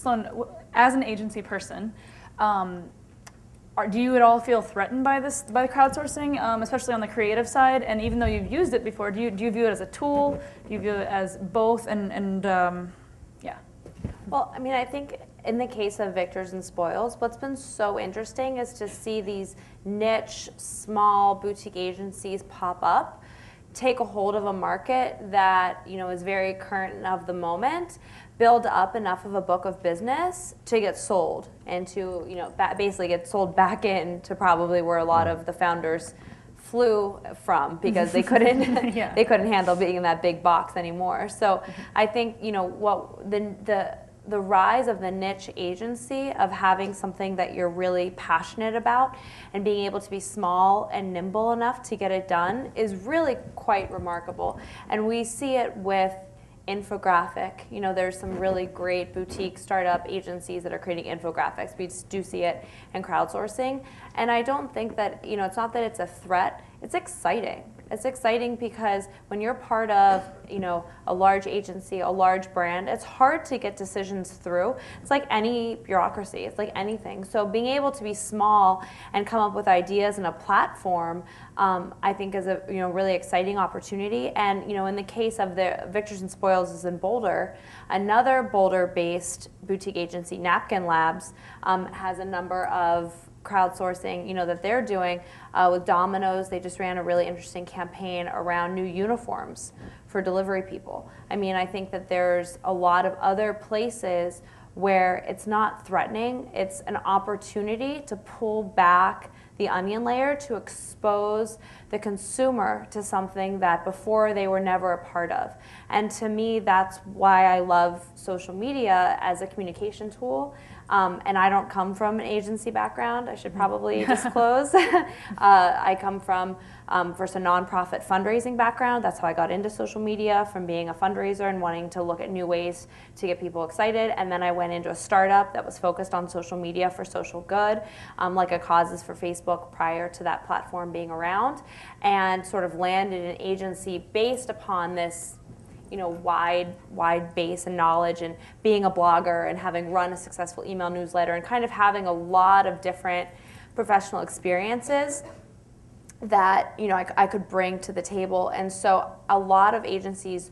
Sloan, as an agency person, do you at all feel threatened by by the crowdsourcing, especially on the creative side? And even though you've used it before, do you view it as a tool? Do you view it as both? Yeah. Well, I mean, I think in the case of Victors and Spoils, what's been so interesting is to see these niche, small boutique agencies pop up, take a hold of a market that, you know, is very current of the moment, build up enough of a book of business to get sold and to, you know, basically get sold back in to probably where a lot of the founders flew from, because they couldn't Yeah. they couldn't handle being in that big box anymore. So I think, you know, what the rise of the niche agency, of having something that you're really passionate about and being able to be small and nimble enough to get it done, is really quite remarkable. And we see it with infographic. You know, there's some really great boutique startup agencies that are creating infographics. We do see it in crowdsourcing. And I don't think that, you know, it's not that it's a threat, it's exciting. It's exciting because when you're part of, you know, a large agency, a large brand, it's hard to get decisions through. It's like any bureaucracy, it's like anything. So being able to be small and come up with ideas and a platform, I think is a, you know, really exciting opportunity. And, you know, in the case of the Victors and Spoils is in Boulder, another Boulder-based boutique agency, Napkin Labs, has a number of crowdsourcing, you know, that they're doing with Domino's. They just ran a really interesting campaign around new uniforms for delivery people. I mean, I think that there's a lot of other places where it's not threatening, it's an opportunity to pull back the onion layer, to expose the consumer to something that before they were never a part of. And to me, that's why I love social media as a communication tool. And I don't come from an agency background, I should probably disclose. I come from first a nonprofit fundraising background. That's how I got into social media, from being a fundraiser and wanting to look at new ways to get people excited. And then I went into a startup that was focused on social media for social good, like a Causes for Facebook, prior to that platform being around, and sort of landed an agency based upon this, you know, wide base and knowledge, and being a blogger and having run a successful email newsletter and kind of having a lot of different professional experiences that, you know, I could bring to the table. And so a lot of agencies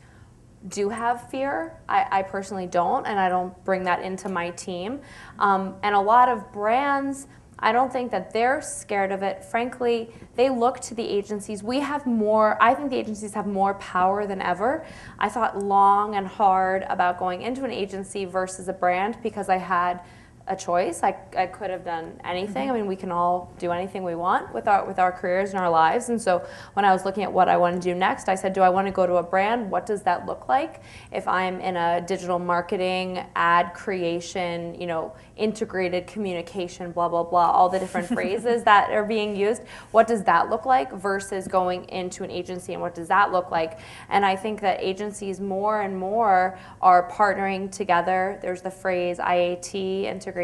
do have fear. I personally don't, and I don't bring that into my team. And a lot of brands, I don't think that they're scared of it. Frankly, they look to the agencies. We have more, I think the agencies have more power than ever. I thought long and hard about going into an agency versus a brand, because I had a choice. I could have done anything. I mean, we can all do anything we want with our careers and our lives. And so when I was looking at what I want to do next, I said, do I want to go to a brand? What does that look like? If I'm in a digital marketing, ad creation, you know, integrated communication, blah, blah, blah, all the different phrases that are being used, what does that look like versus going into an agency, and what does that look like? And I think that agencies more and more are partnering together. There's the phrase IAT, integrated,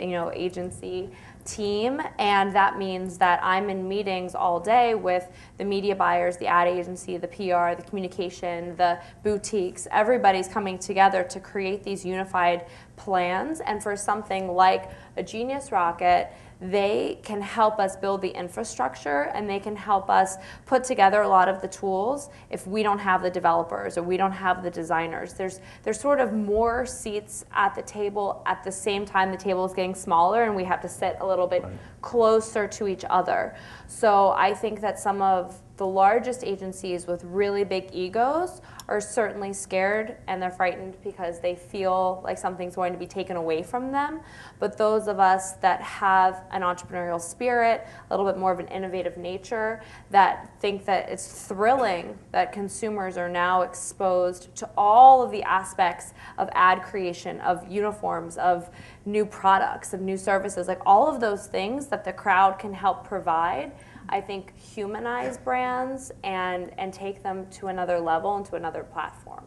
you know, agency team, and that means that I'm in meetings all day with the media buyers, the ad agency, the PR, the communication, the boutiques. Everybody's coming together to create these unified plans. And for something like a GeniusRocket, they can help us build the infrastructure, and they can help us put together a lot of the tools if we don't have the developers or we don't have the designers. There's sort of more seats at the table at the same time the table is getting smaller, and we have to sit a little bit closer to each other. So I think that some of the largest agencies with really big egos are certainly scared, and they're frightened because they feel like something's going to be taken away from them. But those of us that have an entrepreneurial spirit, a little bit more of an innovative nature, that think that it's thrilling that consumers are now exposed to all of the aspects of ad creation, of uniforms, of new products, of new services, like all of those things that the crowd can help provide, I think humanize brands and take them to another level and to another platform.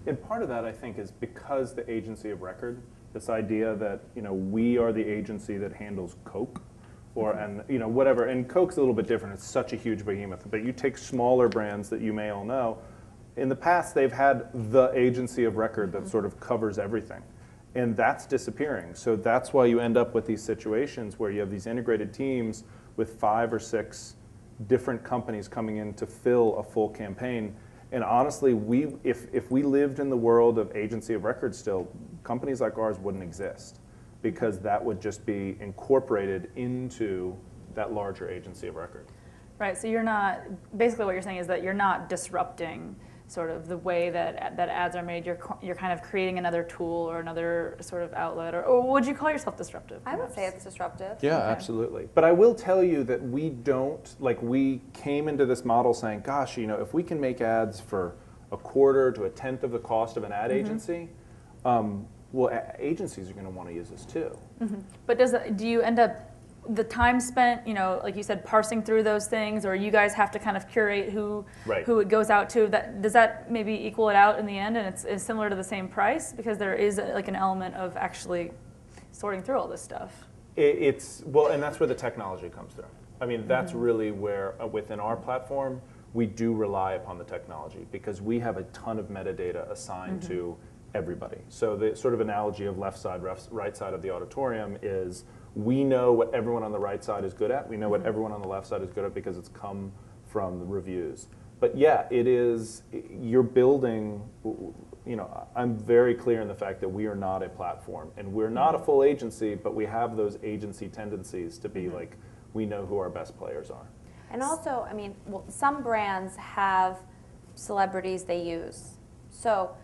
And part of that, I think, is because the agency of record, this idea that, you know, we are the agency that handles Coke, or and you know, whatever. And Coke's a little bit different. It's such a huge behemoth. But you take smaller brands that you may all know. In the past, they've had the agency of record that sort of covers everything. And that's disappearing. So that's why you end up with these situations where you have these integrated teams with 5 or 6 different companies coming in to fill a full campaign. And honestly, if we lived in the world of agency of record still, companies like ours wouldn't exist, because that would just be incorporated into that larger agency of record. Right, so you're not, basically what you're saying is that you're not disrupting sort of the way that ads are made. You're kind of creating another tool or another sort of outlet, or would you call yourself disruptive? I would say it's disruptive. Yeah, Okay. absolutely. But I will tell you that we came into this model saying, gosh, if we can make ads for a quarter to a tenth of the cost of an ad agency, agencies are going to want to use this too. Mm-hmm. But do you end up, the time spent, like you said, parsing through those things, or you guys have to kind of curate who it goes out to, does that maybe equal it out in the end, and it's similar to the same price? Because there is like an element of actually sorting through all this stuff. And that's where the technology comes through. I mean, that's really where, within our platform, we do rely upon the technology, because we have a ton of metadata assigned to everybody. So the sort of analogy of left side, right side of the auditorium is, we know what everyone on the right side is good at. We know what everyone on the left side is good at because it's come from the reviews. But yeah, you're building, I'm very clear in the fact that we are not a platform, and we're not a full agency, but we have those agency tendencies to be like, we know who our best players are. And also, some brands have celebrities they use. So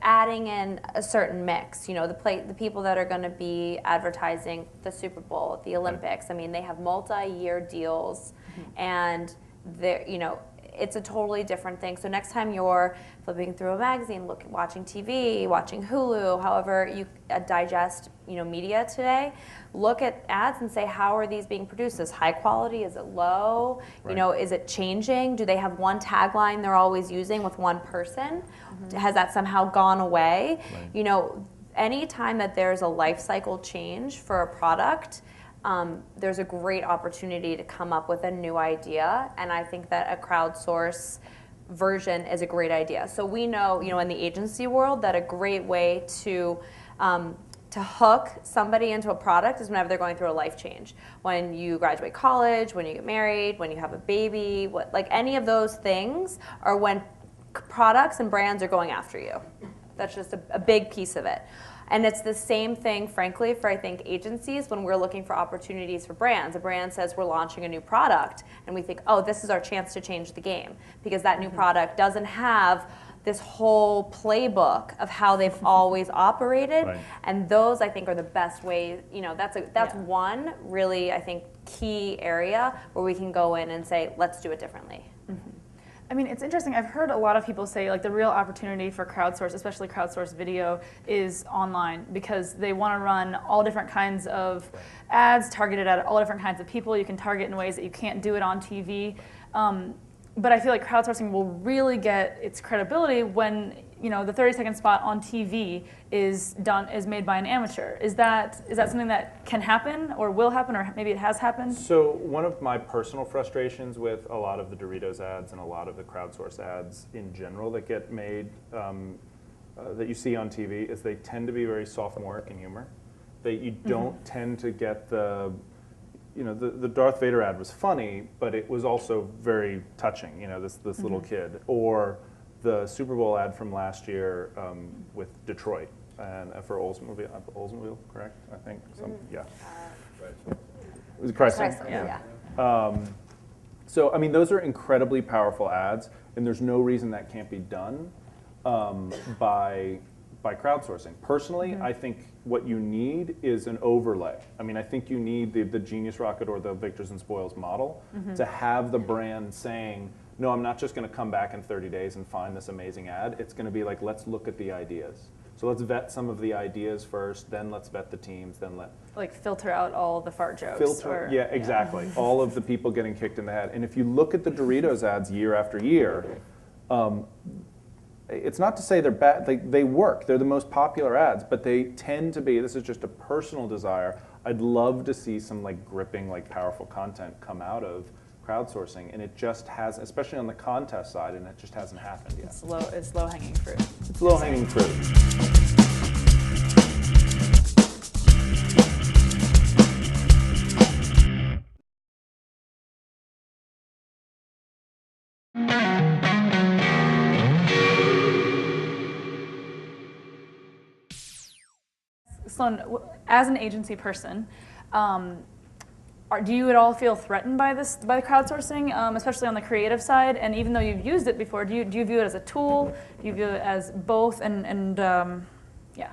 adding in a certain mix, the people that are going to be advertising the Super Bowl, the Olympics, they have multi-year deals, and they're, it's a totally different thing. So next time you're flipping through a magazine, watching TV, watching Hulu, however you digest, media today, look at ads and say, how are these being produced? Is high quality? Is it low? Right. Is it changing? Do they have one tagline they're always using with one person? Has that somehow gone away? Right. Any time that there's a life cycle change for a product, there's a great opportunity to come up with a new idea, and I think that a crowdsource version is a great idea. So we know, in the agency world, that a great way to hook somebody into a product is whenever they're going through a life change. When you graduate college, when you get married, when you have a baby, any of those things are when products and brands are going after you. That's just a big piece of it. And it's the same thing, frankly, for I think agencies when we're looking for opportunities for brands. A brand says we're launching a new product, and we think, oh, this is our chance to change the game, because that new product doesn't have this whole playbook of how they've always operated. Right. And those, I think, are the best ways. That's one really, I think, key area where we can go in and say, let's do it differently. It's interesting. I've heard a lot of people say the real opportunity for crowdsource, especially crowdsourced video, is online, because they want to run all different kinds of ads targeted at all different kinds of people. You can target in ways that you can't do it on TV. But I feel like crowdsourcing will really get its credibility when the 30-second spot on TV is made by an amateur. Is that something that can happen or will happen, or maybe it has happened? So one of my personal frustrations with a lot of the Doritos ads and a lot of the crowdsource ads in general that get made, that you see on TV, is they tend to be very sophomoric in humor. You don't tend to get the Darth Vader ad was funny, but it was also very touching, this little kid. Or the Super Bowl ad from last year with Detroit and for Oldsmobile, correct? I think. Yeah. It was Chrysler. Yeah. So, those are incredibly powerful ads, and there's no reason that can't be done by crowdsourcing. Personally, I think what you need is an overlay. I think you need the GeniusRocket or the Victors and Spoils model to have the brand saying, no, I'm not just going to come back in 30 days and find this amazing ad. It's going to be like, let's look at the ideas. So let's vet some of the ideas first, then let's vet the teams, then filter out all the fart jokes. Yeah, exactly. All of the people getting kicked in the head. And if you look at the Doritos ads year after year, it's not to say they're bad. They work. They're the most popular ads, but they tend to be, this is just a personal desire, I'd love to see some gripping, powerful content come out of crowdsourcing, and it just has, especially on the contest side, and it just hasn't happened yet. It's low-hanging fruit. It's low-hanging fruit. Sloan, as an agency person, do you at all feel threatened by the crowdsourcing, especially on the creative side? And even though you've used it before, do you view it as a tool? Do you view it as both? Yeah.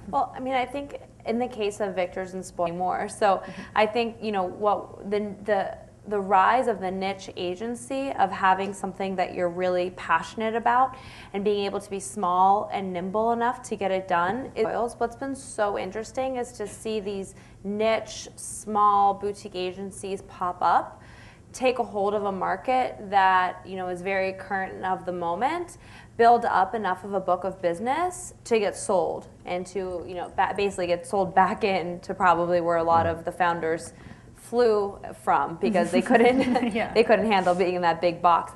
Well, I mean, I think in the case of Victor's and Spoiling more. So I think what the rise of the niche agency of having something that you're really passionate about and being able to be small and nimble enough to get it done. What's been so interesting is to see these niche, small boutique agencies pop up, take a hold of a market that is very current of the moment, build up enough of a book of business to get sold and to basically get sold back into probably where a lot of the founders flew from because they couldn't Yeah. they couldn't handle being in that big box anymore.